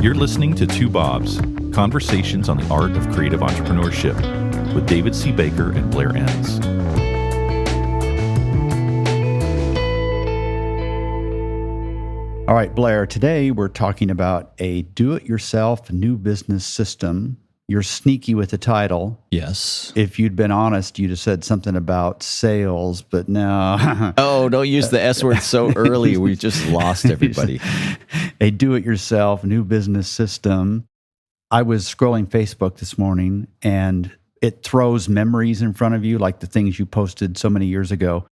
You're listening to Two Bobs, Conversations on the Art of Creative Entrepreneurship with David C. Baker and Blair Enns. All right, Blair, today we're talking about a do-it-yourself new business system. You're sneaky with the title. Yes. If you'd been honest, you'd have said something about sales, but no. Oh, don't use the S word so early. We just lost everybody. A do-it-yourself new business system. I was scrolling Facebook this morning, and it throws memories in front of you, like the things you posted so many years ago.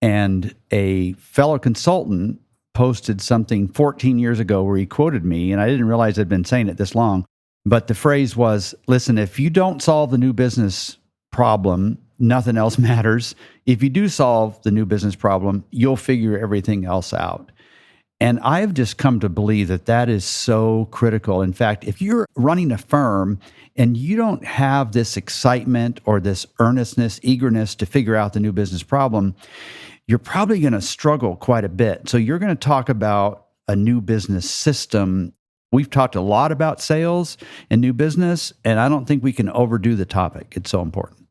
And a fellow consultant posted something 14 years ago where he quoted me, and I didn't realize I'd been saying it this long. But the phrase was, listen, if you don't solve the new business problem, nothing else matters. If you do solve the new business problem, you'll figure everything else out. And I've just come to believe that that is so critical. In fact, if you're running a firm and you don't have this excitement or this earnestness, eagerness to figure out the new business problem, you're probably going to struggle quite a bit. So you're going to talk about a new business system. We've talked a lot about sales and new business, and I don't think we can overdo the topic. It's so important.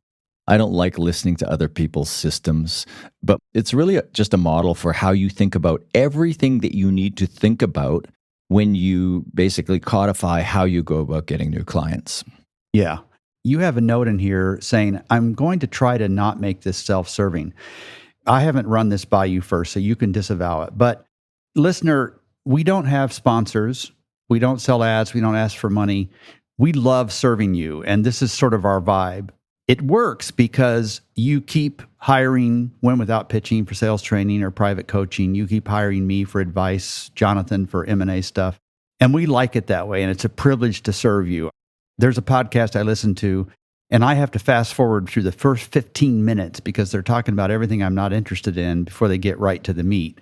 I don't like listening to other people's systems, but it's really just a model for how you think about everything that you need to think about when you basically codify how you go about getting new clients. Yeah. You have a note in here saying, I'm going to try to not make this self-serving. I haven't run this by you first, so you can disavow it. But listener, we don't have sponsors. We don't sell ads. We don't ask for money. We love serving you, and this is sort of our vibe. It works because you keep hiring Win Without Pitching for sales training or private coaching. You keep hiring me for advice, Jonathan for M&A stuff. And we like it that way, and it's a privilege to serve you. There's a podcast I listen to, and I have to fast forward through the first 15 minutes because they're talking about everything I'm not interested in before they get right to the meat.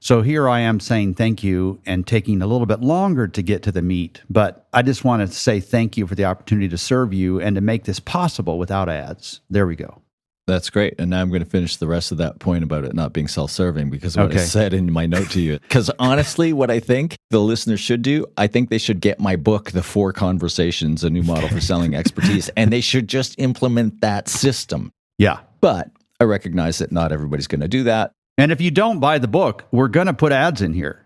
So here I am saying thank you and taking a little bit longer to get to the meat, but I just want to say thank you for the opportunity to serve you and to make this possible without ads. There we go. That's great. And now I'm going to finish the rest of that point about it not being self-serving because of what I said in my note to you. Because honestly, what I think the listeners should do, I think they should get my book, The 4 Conversations, A New Model for Selling Expertise, and they should just implement that system. Yeah. But I recognize that not everybody's going to do that. And if you don't buy the book, we're going to put ads in here.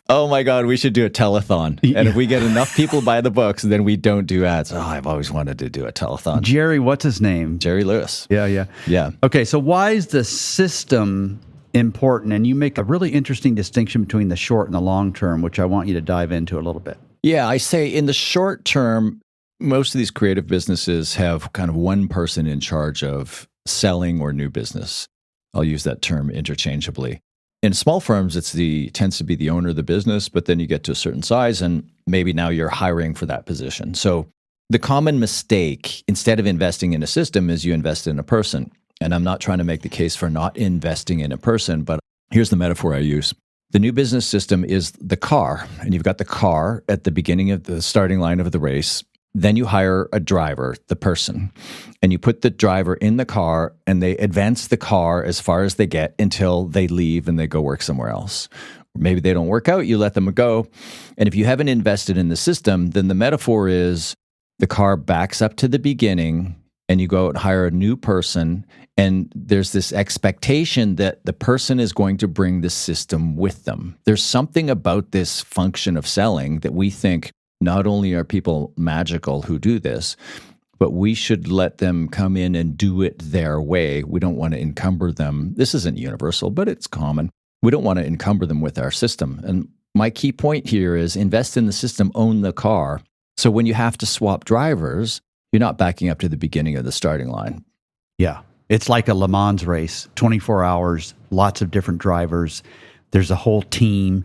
Oh my God, we should do a telethon. And if we get enough people buy the books, then we don't do ads. Oh, I've always wanted to do a telethon. Jerry, what's his name? Jerry Lewis. Yeah. Okay, so why is the system important? And you make a really interesting distinction between the short and the long term, which I want you to dive into a little bit. Yeah, I say in the short term, most of these creative businesses have kind of one person in charge of selling or new business. I'll use that term interchangeably. In small firms, tends to be the owner of the business, but then you get to a certain size and maybe now you're hiring for that position. So the common mistake, instead of investing in a system, is you invest in a person. And I'm not trying to make the case for not investing in a person, but here's the metaphor I use. The new business system is the car, and you've got the car at the beginning of the starting line of the race. Then you hire a driver, the person, and you put the driver in the car and they advance the car as far as they get until they leave and they go work somewhere else. Maybe they don't work out, you let them go. And if you haven't invested in the system, then the metaphor is the car backs up to the beginning and you go out and hire a new person. And there's this expectation that the person is going to bring the system with them. There's something about this function of selling that we think not only are people magical who do this, but we should let them come in and do it their way. We don't want to encumber them. This isn't universal, but it's common. We don't want to encumber them with our system. And my key point here is invest in the system, own the car. So when you have to swap drivers, you're not backing up to the beginning of the starting line. Yeah. It's like a Le Mans race, 24 hours, lots of different drivers. There's a whole team.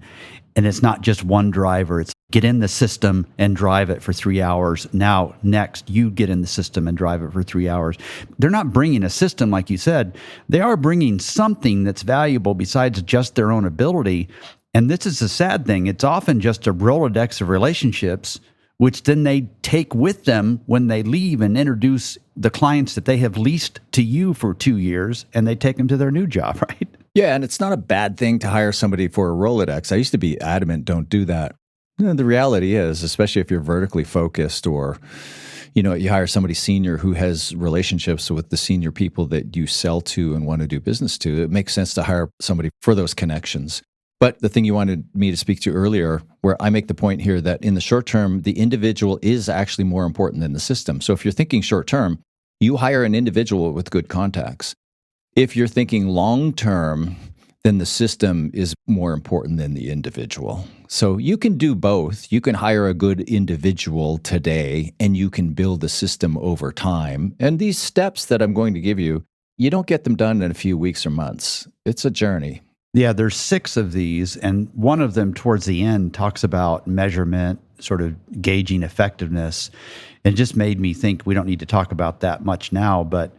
And it's not just one driver. It's get in the system and drive it for 3 hours. Now, next, you get in the system and drive it for 3 hours. They're not bringing a system, like you said. They are bringing something that's valuable besides just their own ability. And this is a sad thing. It's often just a Rolodex of relationships, which then they take with them when they leave and introduce the clients that they have leased to you for 2 years, and they take them to their new job, right? Yeah, and it's not a bad thing to hire somebody for a Rolodex. I used to be adamant, don't do that. The reality is, especially if you're vertically focused or, you hire somebody senior who has relationships with the senior people that you sell to and want to do business to, it makes sense to hire somebody for those connections. But the thing you wanted me to speak to earlier, where I make the point here that in the short term, the individual is actually more important than the system. So if you're thinking short term, you hire an individual with good contacts. If you're thinking long term, then the system is more important than the individual. So you can do both. You can hire a good individual today, and you can build a system over time. And these steps that I'm going to give you, you don't get them done in a few weeks or months. It's a journey. Yeah, there's 6 of these, and one of them towards the end talks about measurement, sort of gauging effectiveness. It just made me think we don't need to talk about that much now, but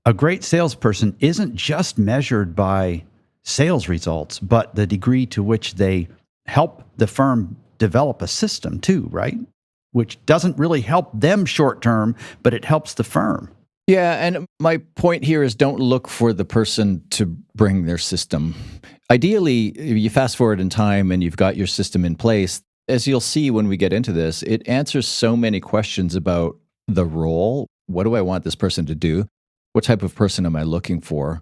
a great salesperson isn't just measured by sales results, but the degree to which they help the firm develop a system too, right? Which doesn't really help them short term, but it helps the firm. Yeah, and my point here is don't look for the person to bring their system. Ideally, if you fast forward in time and you've got your system in place, as you'll see when we get into this, it answers so many questions about the role. What do I want this person to do? What type of person am I looking for?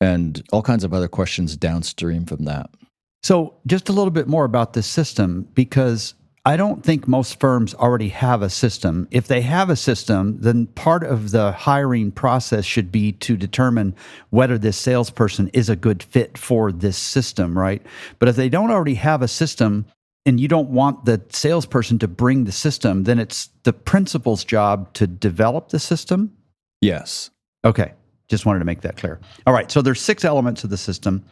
And all kinds of other questions downstream from that. So just a little bit more about this system, because I don't think most firms already have a system. If they have a system, then part of the hiring process should be to determine whether this salesperson is a good fit for this system, right? But if they don't already have a system and you don't want the salesperson to bring the system, then it's the principal's job to develop the system? Yes. Okay. Just wanted to make that clear. All right. So there's 6 elements of the system.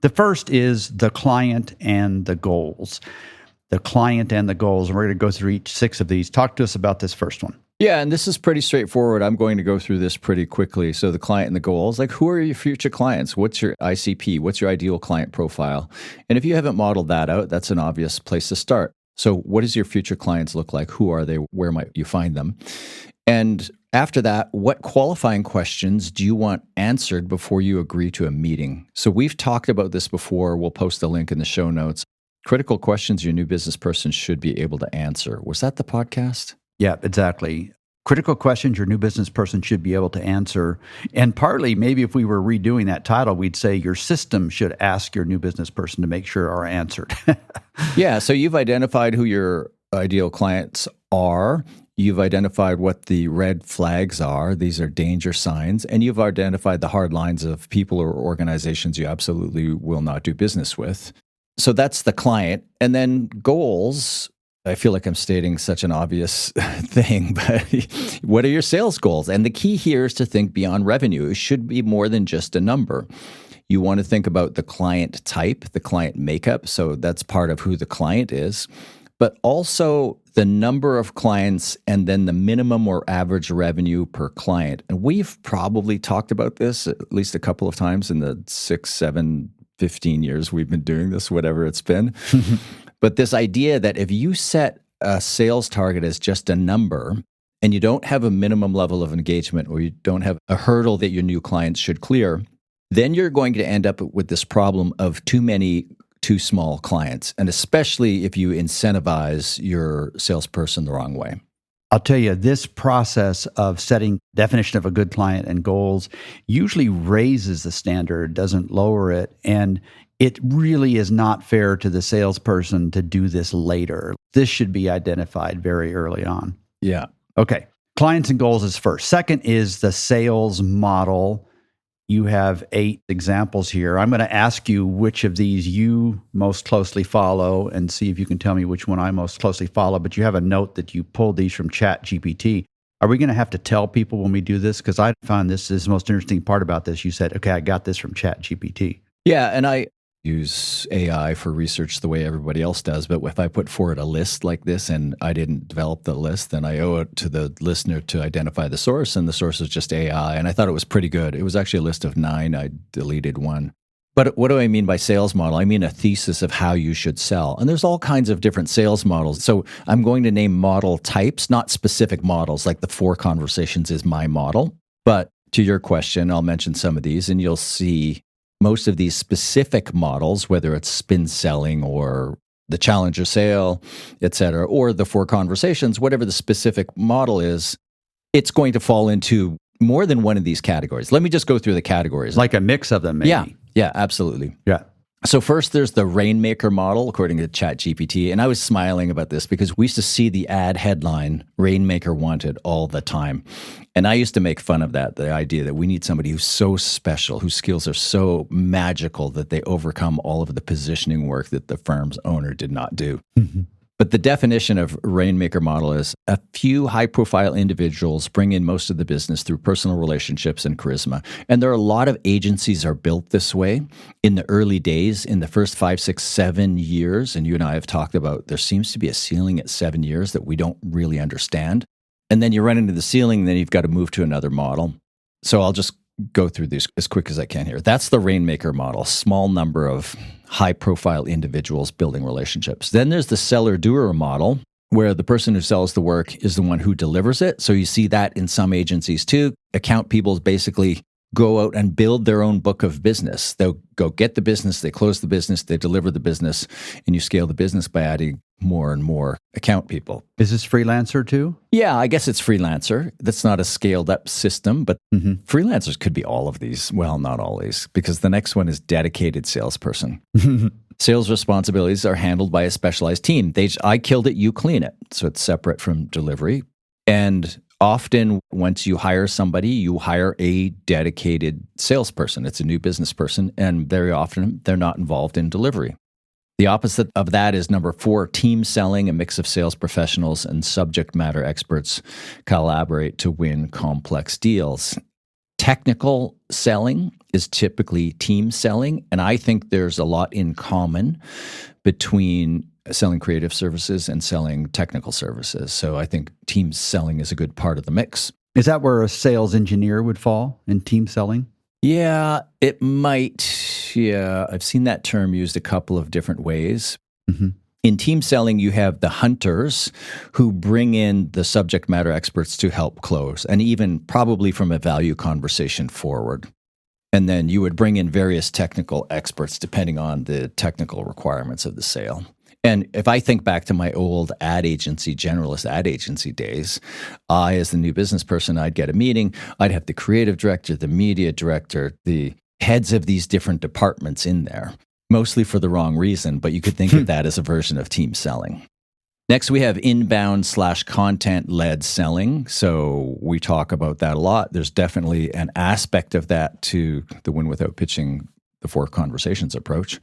The first is the client and the goals. The client and the goals. And we're going to go through each 6 of these. Talk to us about this first one. Yeah, and this is pretty straightforward. I'm going to go through this pretty quickly. So the client and the goals, like who are your future clients? What's your ICP? What's your ideal client profile? And if you haven't modeled that out, that's an obvious place to start. So what does your future clients look like? Who are they? Where might you find them? And after that, what qualifying questions do you want answered before you agree to a meeting? So we've talked about this before. We'll post a link in the show notes. Critical questions your new business person should be able to answer. Was that the podcast? Yeah, exactly. Critical questions your new business person should be able to answer. And partly, maybe if we were redoing that title, we'd say your system should ask your new business person to make sure are answered. Yeah, so you've identified who your ideal clients are. You've identified what the red flags are. These are danger signs. And you've identified the hard lines of people or organizations you absolutely will not do business with. So that's the client. And then goals. I feel like I'm stating such an obvious thing, but what are your sales goals? And the key here is to think beyond revenue. It should be more than just a number. You want to think about the client type, the client makeup. So that's part of who the client is, but also the number of clients and then the minimum or average revenue per client. And we've probably talked about this at least a couple of times in the 6, 7, 15 years we've been doing this, whatever it's been. But this idea that if you set a sales target as just a number and you don't have a minimum level of engagement or you don't have a hurdle that your new clients should clear, then you're going to end up with this problem of too many too small clients, and especially if you incentivize your salesperson the wrong way. I'll tell you, this process of setting definition of a good client and goals usually raises the standard, doesn't lower it. And it really is not fair to the salesperson to do this later. This should be identified very early on. Yeah. Okay. Clients and goals is first. Second is the sales model. You have 8 examples here. I'm going to ask you which of these you most closely follow and see if you can tell me which one I most closely follow. But you have a note that you pulled these from ChatGPT. Are we going to have to tell people when we do this? Because I found this is the most interesting part about this. You said, okay, I got this from ChatGPT. Yeah, and I use AI for research the way everybody else does. But if I put forward a list like this and I didn't develop the list, then I owe it to the listener to identify the source. And the source is just AI. And I thought it was pretty good. It was actually a list of 9. I deleted 1. But what do I mean by sales model? I mean a thesis of how you should sell. And there's all kinds of different sales models. So I'm going to name model types, not specific models, like the 4 conversations is my model. But to your question, I'll mention some of these and you'll see most of these specific models, whether it's spin selling or the challenger sale, et cetera, or the 4 conversations, whatever the specific model is, it's going to fall into more than one of these categories. Let me just go through the categories. Like a mix of them, maybe. Yeah, absolutely. Yeah. So first, there's the Rainmaker model, according to ChatGPT. And I was smiling about this because we used to see the ad headline, Rainmaker Wanted, all the time. And I used to make fun of that, the idea that we need somebody who's so special, whose skills are so magical that they overcome all of the positioning work that the firm's owner did not do. Mm-hmm. But the definition of Rainmaker model is a few high-profile individuals bring in most of the business through personal relationships and charisma. And there are a lot of agencies are built this way in the early days, in the first 5, 6, 7 years. And you and I have talked about there seems to be a ceiling at 7 years that we don't really understand. And then you run into the ceiling, and then you've got to move to another model. So I'll just go through these as quick as I can here. That's the Rainmaker model, small number of high-profile individuals building relationships. Then there's the seller-doer model, where the person who sells the work is the one who delivers it. So you see that in some agencies too. Account people basically go out and build their own book of business. They'll go get the business, they close the business, they deliver the business, and you scale the business by adding more and more account people. Is this freelancer too? Yeah, I guess it's freelancer. That's not a scaled up system, but freelancers could be all of these. Well, not all these, because the next one is dedicated salesperson. Sales responsibilities are handled by a specialized team. I killed it, you clean it. So it's separate from delivery. And often, once you hire somebody, you hire a dedicated salesperson. It's a new business person, and very often they're not involved in delivery. The opposite of that is number 4, team selling. A mix of sales professionals and subject matter experts collaborate to win complex deals. Technical selling is typically team selling, and I think there's a lot in common between selling creative services and selling technical services. So I think team selling is a good part of the mix. Is that where a sales engineer would fall in team selling? Yeah, it might. Yeah, I've seen that term used a couple of different ways. Mm-hmm. In team selling, you have the hunters who bring in the subject matter experts to help close, and even probably from a value conversation forward. And then you would bring in various technical experts depending on the technical requirements of the sale. And if I think back to my old generalist ad agency days, I, as the new business person, I'd get a meeting. I'd have the creative director, the media director, the heads of these different departments in there, mostly for the wrong reason, but you could think of that as a version of team selling. Next, we have inbound/content-led selling. So we talk about that a lot. There's definitely an aspect of that to the win without pitching the 4 conversations approach.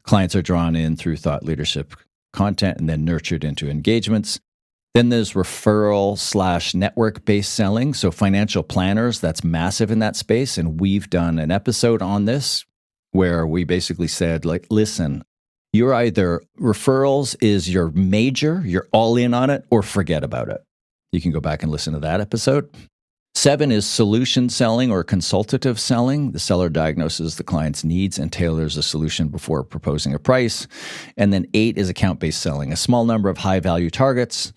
Clients are drawn in through thought leadership content and then nurtured into engagements. Then there's referral/network-based selling. So financial planners, that's massive in that space. And we've done an episode on this where we basically said, like, listen, you're either referrals is your major, you're all in on it, or forget about it. You can go back and listen to that episode. 7 is solution selling or consultative selling. The seller diagnoses the client's needs and tailors a solution before proposing a price. And then 8 is account-based selling. A small number of high-value targets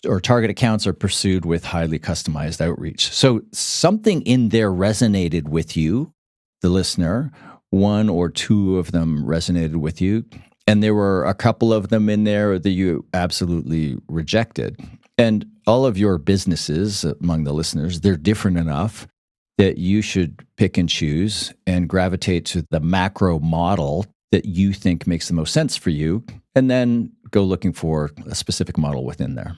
or target accounts are pursued with highly customized outreach. So something in there resonated with you, the listener. 1 or 2 of them resonated with you. And there were a couple of them in there that you absolutely rejected. And all of your businesses among the listeners, they're different enough that you should pick and choose and gravitate to the macro model that you think makes the most sense for you, and then go looking for a specific model within there.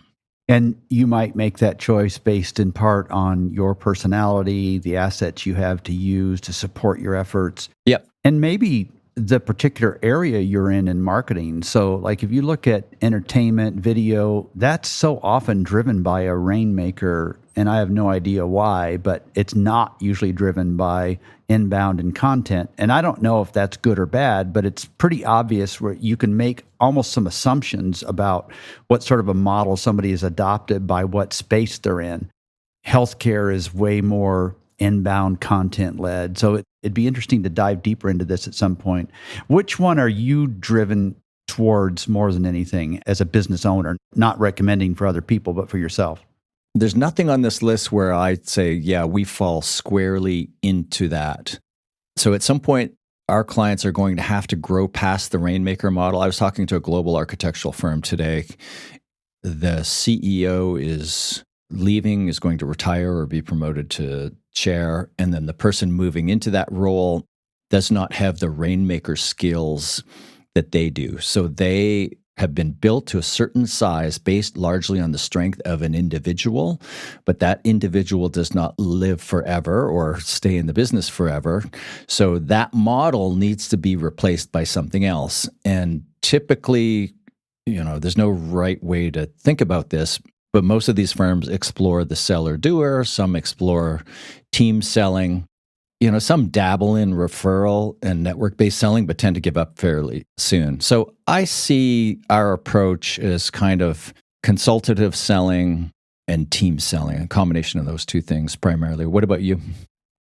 And you might make that choice based in part on your personality, the assets you have to use to support your efforts. Yep. And maybe the particular area you're in marketing. So like if you look at entertainment, video, that's so often driven by a rainmaker, and I have no idea why, but it's not usually driven by inbound and content. And I don't know if that's good or bad, but it's pretty obvious where you can make almost some assumptions about what sort of a model somebody has adopted by what space they're in. Healthcare is way more inbound content led. So it'd be interesting to dive deeper into this at some point. Which one are you driven towards more than anything as a business owner? Not recommending for other people, but for yourself. There's nothing on this list where I'd say, yeah, we fall squarely into that. So at some point, our clients are going to have to grow past the rainmaker model. I was talking to a global architectural firm today. The CEO is leaving, is going to retire or be promoted to chair, and then the person moving into that role does not have the rainmaker skills that they do. So they have been built to a certain size based largely on the strength of an individual, but that individual does not live forever or stay in the business forever. So that model needs to be replaced by something else. And typically, there's no right way to think about this, but most of these firms explore the seller-doer, some explore team selling. Some dabble in referral and network-based selling, but tend to give up fairly soon. So I see our approach as kind of consultative selling and team selling, a combination of those two things primarily. What about you?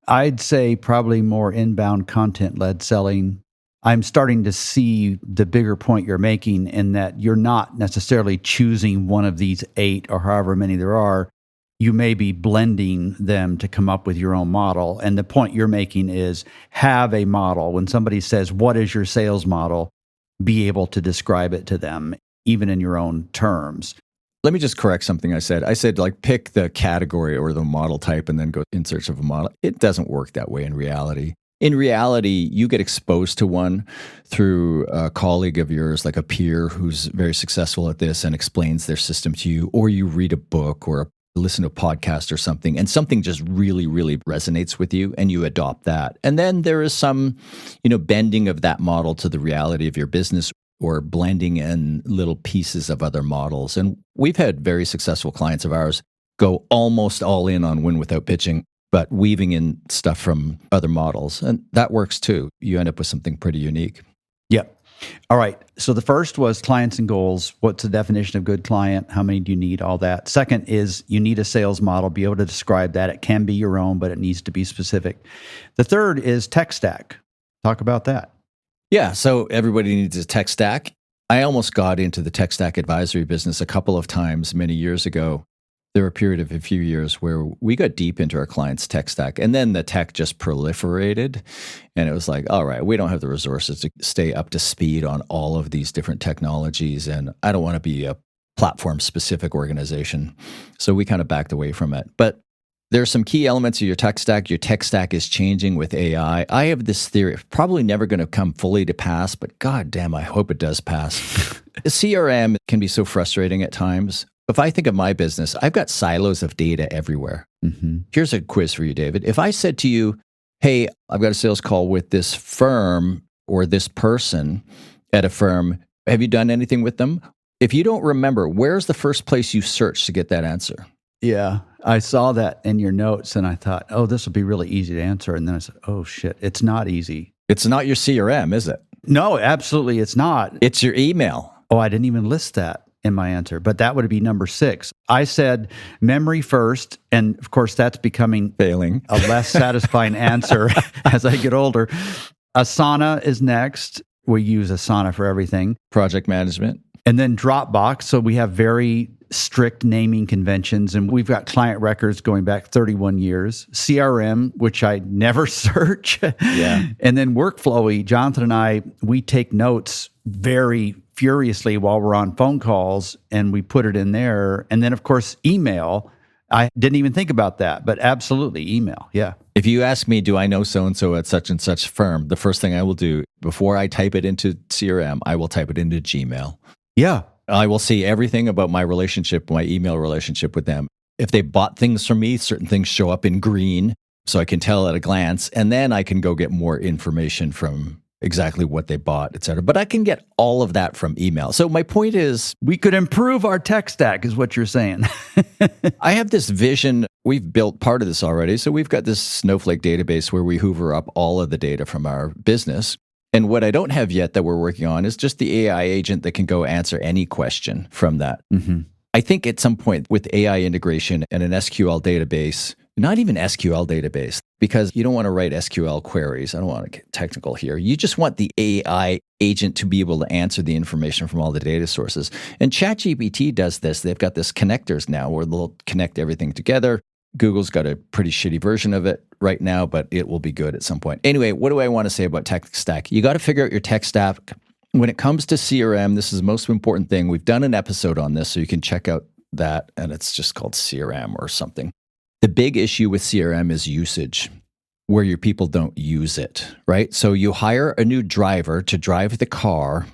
I'd say probably more inbound content-led selling. I'm starting to see the bigger point you're making in that you're not necessarily choosing one of these 8 or however many there are. You may be blending them to come up with your own model. And the point you're making is have a model. When somebody says, what is your sales model? Be able to describe it to them, even in your own terms. Let me just correct something I said. I said, pick the category or the model type and then go in search of a model. It doesn't work that way in reality. In reality, you get exposed to one through a colleague of yours, like a peer who's very successful at this and explains their system to you, or you read a book or listen to a podcast or something, and something just really, really resonates with you, and you adopt that. And then there is some, bending of that model to the reality of your business or blending in little pieces of other models. And we've had very successful clients of ours go almost all in on win without pitching, but weaving in stuff from other models. And that works too. You end up with something pretty unique. Yep. All right. So the first was clients and goals. What's the definition of good client? How many do you need? All that. Second is you need a sales model, be able to describe that. It can be your own, but it needs to be specific. The third is tech stack. Talk about that. Yeah. So everybody needs a tech stack. I almost got into the tech stack advisory business a couple of times many years ago. There were a period of a few years where we got deep into our clients' tech stack, and then the tech just proliferated. And it was like, all right, we don't have the resources to stay up to speed on all of these different technologies, and I don't want to be a platform-specific organization. So we kind of backed away from it. But there's some key elements of your tech stack. Your tech stack is changing with AI. I have this theory, probably never going to come fully to pass, but God damn, I hope it does pass. The CRM can be so frustrating at times. If I think of my business, I've got silos of data everywhere. Mm-hmm. Here's a quiz for you, David. If I said to you, hey, I've got a sales call with this firm or this person at a firm, have you done anything with them? If you don't remember, where's the first place you searched to get that answer? Yeah, I saw that in your notes and I thought, oh, this will be really easy to answer. And then I said, oh, shit, it's not easy. It's not your CRM, is it? No, absolutely, it's not. It's your email. Oh, I didn't even list that in my answer, but that would be number 6. I said memory first, and of course that's becoming failing a less satisfying answer as I get older. Asana is next. We use Asana for everything. Project management. And then Dropbox. So we have very strict naming conventions, and we've got client records going back 31 years. CRM, which I never search. Yeah. And then Workflowy. Jonathan and I, we take notes very furiously while we're on phone calls, and we put it in there. And then, of course, email. I didn't even think about that, but absolutely email. Yeah. If you ask me, do I know so-and-so at such and such firm, the first thing I will do before I type it into CRM, I will type it into Gmail. Yeah. I will see everything about my relationship, my email relationship with them. If they bought things from me, certain things show up in green, so I can tell at a glance, and then I can go get more information from exactly what they bought, et cetera. But I can get all of that from email. So my point is, we could improve our tech stack is what you're saying. I have this vision. We've built part of this already. So we've got this Snowflake database where we hoover up all of the data from our business. And what I don't have yet that we're working on is just the AI agent that can go answer any question from that. Mm-hmm. I think at some point with AI integration and an SQL database, not even SQL database, because you don't want to write SQL queries. I don't want to get technical here. You just want the AI agent to be able to answer the information from all the data sources. And ChatGPT does this. They've got this connectors now where they'll connect everything together. Google's got a pretty shitty version of it right now, but it will be good at some point. Anyway, what do I want to say about tech stack? You got to figure out your tech stack. When it comes to CRM, this is the most important thing. We've done an episode on this, so you can check out that, and it's just called CRM or something. The big issue with CRM is usage, where your people don't use it, right? So you hire a new driver to drive the car.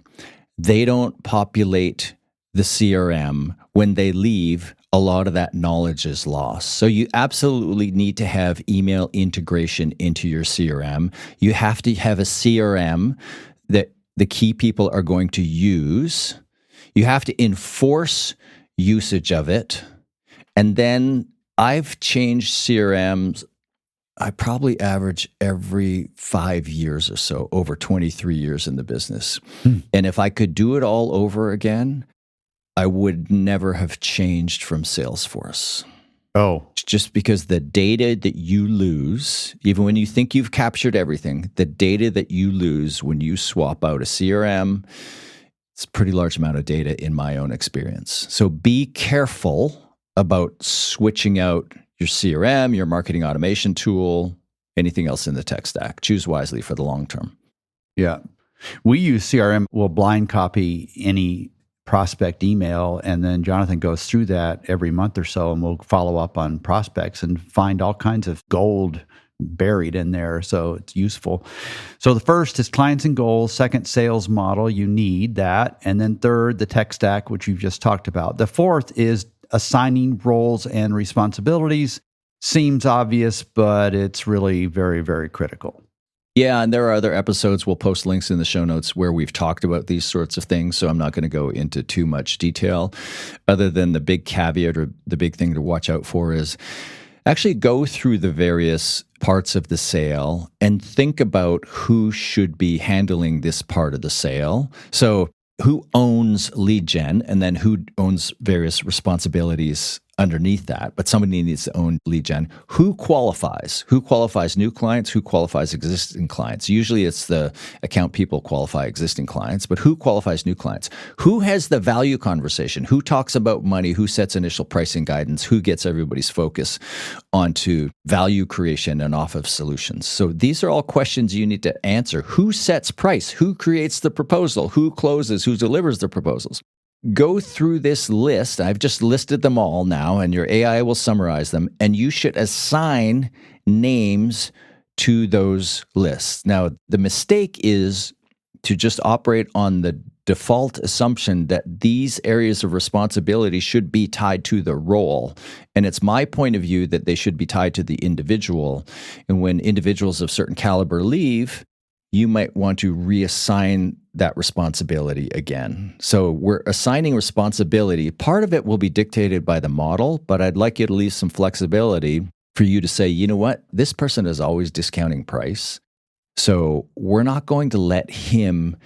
They don't populate the CRM. When they leave, a lot of that knowledge is lost. So you absolutely need to have email integration into your CRM. You have to have a CRM that the key people are going to use. You have to enforce usage of it. And then I've changed CRMs. I probably average every 5 years or so, over 23 years in the business. And if I could do it all over again, I would never have changed from Salesforce. Oh, Just because the data that you lose, even when you think you've captured everything, the data that you lose when you swap out a CRM, it's a pretty large amount of data in my own experience. So be careful about switching out your CRM, your marketing automation tool, anything else in the tech stack. Choose wisely for the long term. yeah. We use CRM. We'll blind copy any prospect email, and then Jonathan goes through that every month or so, and we'll follow up on prospects and find all kinds of gold buried in there. So it's useful. So the first is clients and goals. Second, sales model. You need that. And then third, the tech stack, which you've just talked about. The fourth is assigning roles and responsibilities. Seems obvious, but it's really very, very critical. Yeah, and there are other episodes. We'll post links in the show notes where we've talked about these sorts of things. So I'm not going to go into too much detail, other than the big caveat or the big thing to watch out for is actually go through the various parts of the sale and think about who should be handling this part of the sale. So who owns lead gen, and then who owns various responsibilities underneath that, but somebody needs to own lead gen. Who qualifies? Who qualifies new clients? Who qualifies existing clients? Usually it's the account people qualify existing clients, but who qualifies new clients? Who has the value conversation? Who talks about money? Who sets initial pricing guidance? Who gets everybody's focus onto value creation and off of solutions? So these are all questions you need to answer. Who sets price? Who creates the proposal? Who closes? Who delivers the proposals? Go through this list. I've just listed them all now, and your AI will summarize them, and you should assign names to those lists. Now, the mistake is to just operate on the default assumption that these areas of responsibility should be tied to the role. And it's my point of view that they should be tied to the individual. And when individuals of certain caliber leave, you might want to reassign that responsibility again. So we're assigning responsibility. Part of it will be dictated by the model, but I'd like you to leave some flexibility for you to say, you know what, this person is always discounting price. So we're not going to let him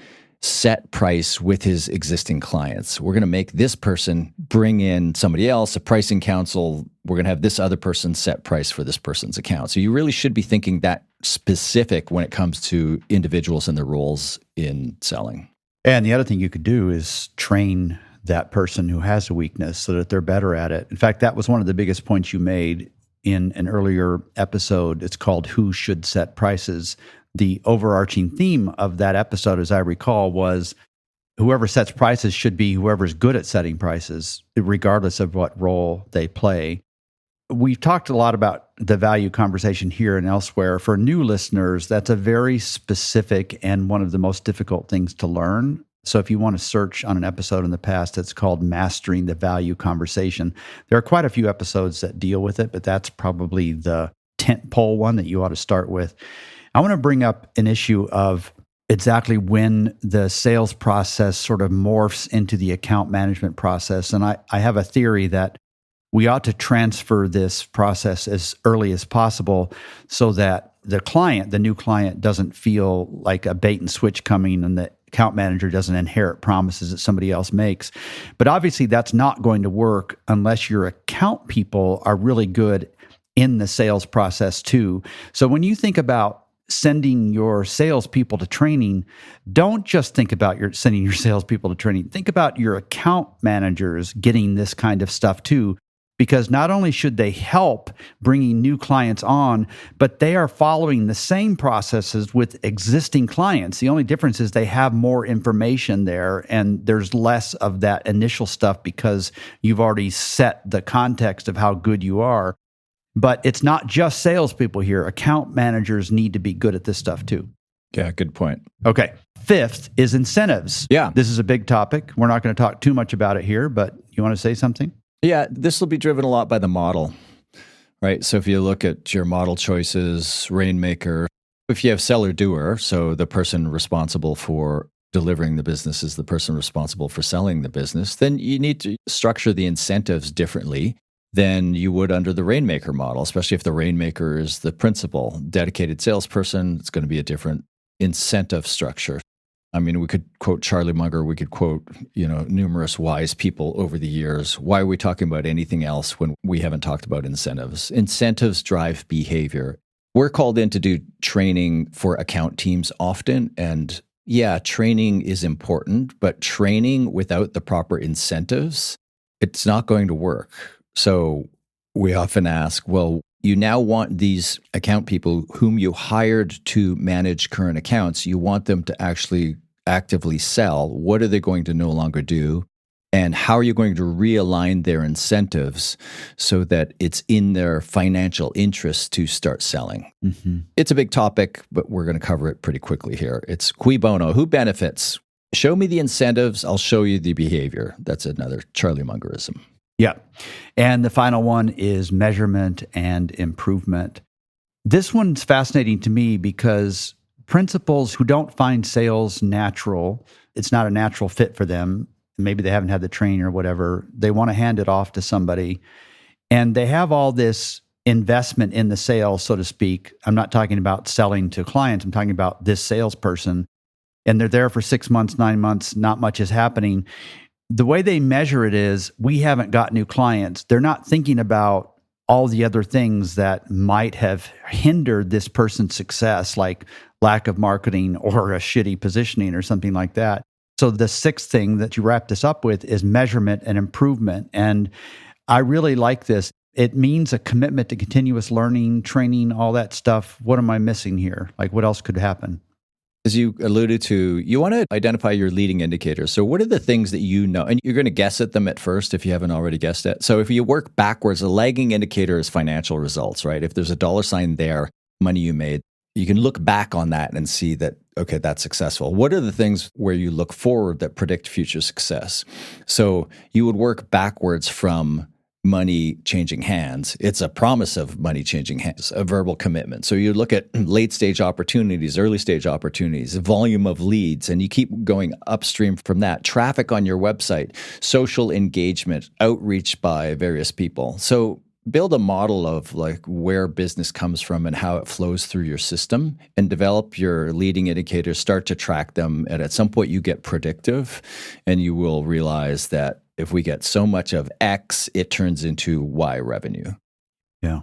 set price with his existing clients. We're going to make this person bring in somebody else, a pricing counsel. We're going to have this other person set price for this person's account. So you really should be thinking that specific when it comes to individuals and their roles in selling. And the other thing you could do is train that person who has a weakness so that they're better at it. In fact, that was one of the biggest points you made in an earlier episode. It's called Who Should Set Prices. The overarching theme of that episode, as I recall, was whoever sets prices should be whoever's good at setting prices, regardless of what role they play. We've talked a lot about the value conversation here and elsewhere. For new listeners, that's a very specific and one of the most difficult things to learn. So if you want to search on an episode in the past, it's called Mastering the Value Conversation. There are quite a few episodes that deal with it, but that's probably the tentpole one that you ought to start with. I want to bring up an issue of exactly when the sales process sort of morphs into the account management process. And I have a theory that we ought to transfer this process as early as possible so that the client, the new client, doesn't feel like a bait and switch coming and the account manager doesn't inherit promises that somebody else makes. But obviously that's not going to work unless your account people are really good in the sales process too. So when you think about sending your salespeople to training, don't just think about sending your salespeople to training. Think about your account managers getting this kind of stuff too. because not only should they help bringing new clients on, but they are following the same processes with existing clients. The only difference is they have more information there and there's less of that initial stuff because you've already set the context of how good you are. But it's not just salespeople here. Account managers need to be good at this stuff too. Yeah, good point. Okay. Fifth is incentives. Yeah. This is a big topic. We're not going to talk too much about it here, but you want to say something? Yeah, this will be driven a lot by the model, right? So if you look at your model choices, Rainmaker, if you have seller-doer, so the person responsible for delivering the business is the person responsible for selling the business, then you need to structure the incentives differently than you would under the Rainmaker model, especially if the Rainmaker is the principal. Dedicated salesperson, it's going to be a different incentive structure. I mean, we could quote Charlie Munger, we could quote, numerous wise people over the years. Why are we talking about anything else when we haven't talked about incentives? Incentives drive behavior. We're called in to do training for account teams often. And yeah, training is important, but training without the proper incentives, it's not going to work. So we often ask, well, you now want these account people whom you hired to manage current accounts, you want them to actually actively sell. What are they going to no longer do? And how are you going to realign their incentives so that it's in their financial interest to start selling? Mm-hmm. It's a big topic, but we're going to cover it pretty quickly here. It's cui bono, who benefits? Show me the incentives, I'll show you the behavior. That's another Charlie Mungerism. Yeah. And the final one is measurement and improvement. This one's fascinating to me because principals who don't find sales natural, it's not a natural fit for them. Maybe they haven't had the training or whatever. They want to hand it off to somebody. And they have all this investment in the sale, so to speak. I'm not talking about selling to clients. I'm talking about this salesperson. And they're there for 6 months, 9 months, not much is happening. The way they measure it is we haven't got new clients. They're not thinking about all the other things that might have hindered this person's success, like lack of marketing or a shitty positioning or something like that. So the sixth thing that you wrap this up with is measurement and improvement. And I really like this. It means a commitment to continuous learning, training, all that stuff. What am I missing here? Like, what else could happen? As you alluded to, you want to identify your leading indicators. So what are the things that you know? And you're going to guess at them at first if you haven't already guessed it. So if you work backwards, a lagging indicator is financial results, right? If there's a dollar sign there, money you made, you can look back on that and see that, okay, that's successful. What are the things where you look forward that predict future success? So you would work backwards from money changing hands. It's a promise of money changing hands, a verbal commitment. So you look at late stage opportunities, early stage opportunities, volume of leads, and you keep going upstream from that. Traffic on your website, social engagement, outreach by various people. So build a model of like where business comes from and how it flows through your system and develop your leading indicators, start to track them. And at some point you get predictive and you will realize that if we get so much of X, it turns into Y revenue. Yeah.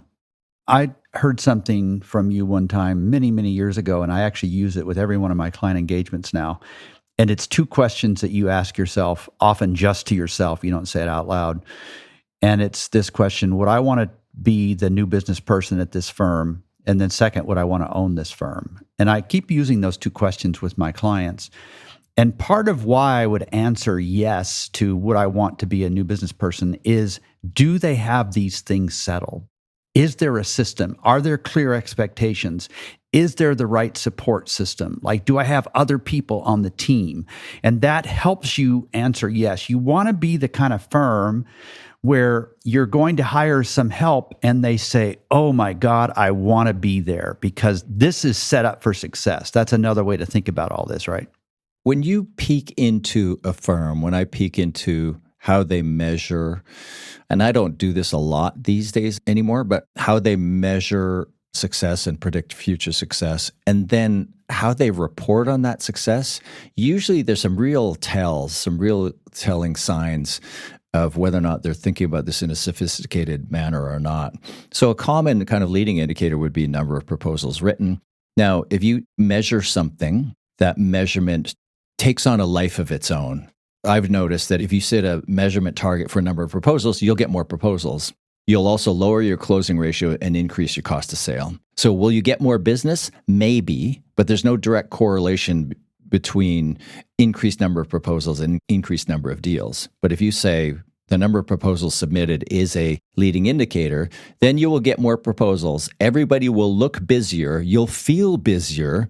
I heard something from you one time many, many years ago, and I actually use it with every one of my client engagements now. And it's 2 questions that you ask yourself, often just to yourself. You don't say it out loud. And it's this question: would I want to be the new business person at this firm? And then second, would I want to own this firm? And I keep using those 2 questions with my clients. And part of why I would answer yes to would I want to be a new business person is, do they have these things settled? Is there a system? Are there clear expectations? Is there the right support system? Like, do I have other people on the team? And that helps you answer yes. You want to be the kind of firm where you're going to hire some help and they say, oh my God, I want to be there because this is set up for success. That's another way to think about all this, right? When you peek into a firm, when I peek into how they measure, and I don't do this a lot these days anymore, but how they measure success and predict future success, and then how they report on that success, usually there's some real tells, some real telling signs of whether or not they're thinking about this in a sophisticated manner or not. So a common kind of leading indicator would be number of proposals written. Now, if you measure something, that measurement takes on a life of its own. I've noticed that if you set a measurement target for a number of proposals, you'll get more proposals. You'll also lower your closing ratio and increase your cost of sale. So will you get more business? Maybe, but there's no direct correlation between increased number of proposals and increased number of deals. But if you say the number of proposals submitted is a leading indicator, then you will get more proposals. Everybody will look busier. You'll feel busier,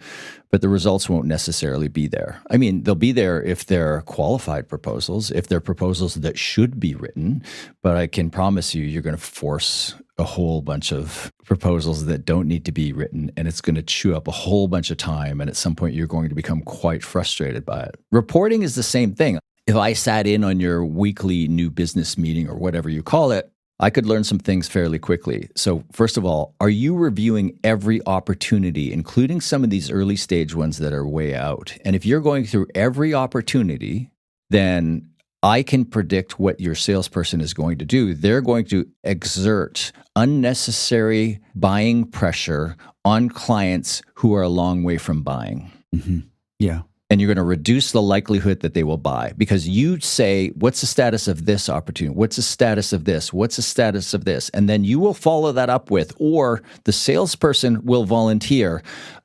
but the results won't necessarily be there. I mean, they'll be there if they're qualified proposals, if they're proposals that should be written, but I can promise you, you're going to force a whole bunch of proposals that don't need to be written, and it's going to chew up a whole bunch of time, and at some point, you're going to become quite frustrated by it. Reporting is the same thing. If I sat in on your weekly new business meeting or whatever you call it, I could learn some things fairly quickly. So first of all, are you reviewing every opportunity, including some of these early stage ones that are way out? And if you're going through every opportunity, then I can predict what your salesperson is going to do. They're going to exert unnecessary buying pressure on clients who are a long way from buying. Mm-hmm. Yeah. And you're going to reduce the likelihood that they will buy because you say, what's the status of this opportunity? What's the status of this? What's the status of this? And then you will follow that up with, or the salesperson will volunteer,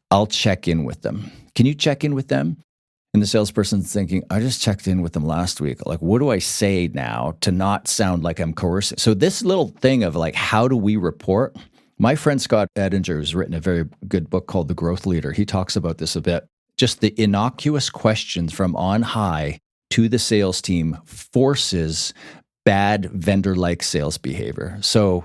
I'll check in with them. Can you check in with them? And the salesperson's thinking, I just checked in with them last week. Like, what do I say now to not sound like I'm coercing? So this little thing of like, how do we report? My friend Scott Edinger, who's written a very good book called The Growth Leader, he talks about this a bit. Just the innocuous questions from on high to the sales team forces bad vendor-like sales behavior. So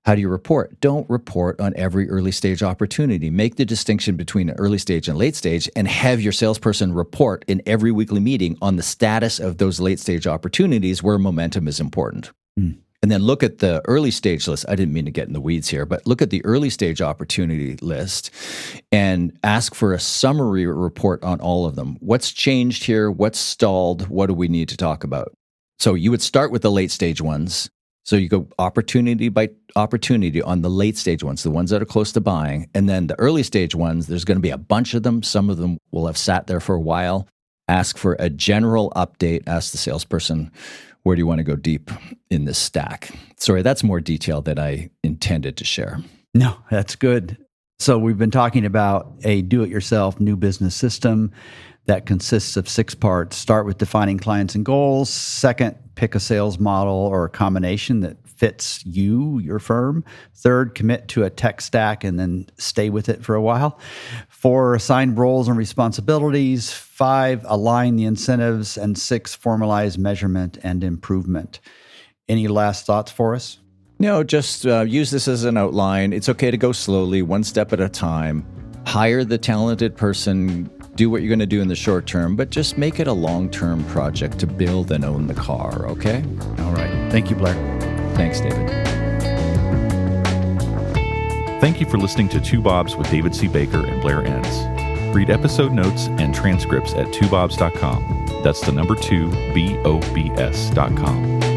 how do you report? Don't report on every early stage opportunity. Make the distinction between early stage and late stage and have your salesperson report in every weekly meeting on the status of those late stage opportunities where momentum is important. Mm. And then look at the early stage list. I didn't mean to get in the weeds here, but look at the early stage opportunity list and ask for a summary report on all of them. What's changed here? What's stalled? What do we need to talk about? So you would start with the late stage ones. So you go opportunity by opportunity on the late stage ones, the ones that are close to buying. And then the early stage ones, there's going to be a bunch of them. Some of them will have sat there for a while. Ask for a general update. Ask the salesperson, where do you want to go deep in this stack? Sorry, that's more detail than I intended to share. No, that's good. So we've been talking about a do-it-yourself new business system that consists of 6 parts. Start with defining clients and goals. Second, pick a sales model or a combination that fits you, your firm. Third, commit to a tech stack and then stay with it for a while. 4, assign roles and responsibilities. 5, align the incentives. And 6, formalize measurement and improvement. Any last thoughts for us? No, just use this as an outline. It's okay to go slowly, one step at a time. Hire the talented person, do what you're going to do in the short term, but just make it a long-term project to build and own the car, okay? All right. Thank you, Blair. Thanks, David. Thank you for listening to Two Bobs with David C. Baker and Blair Enns. Read episode notes and transcripts at twobobs.com. That's the number 2, BOBS.com.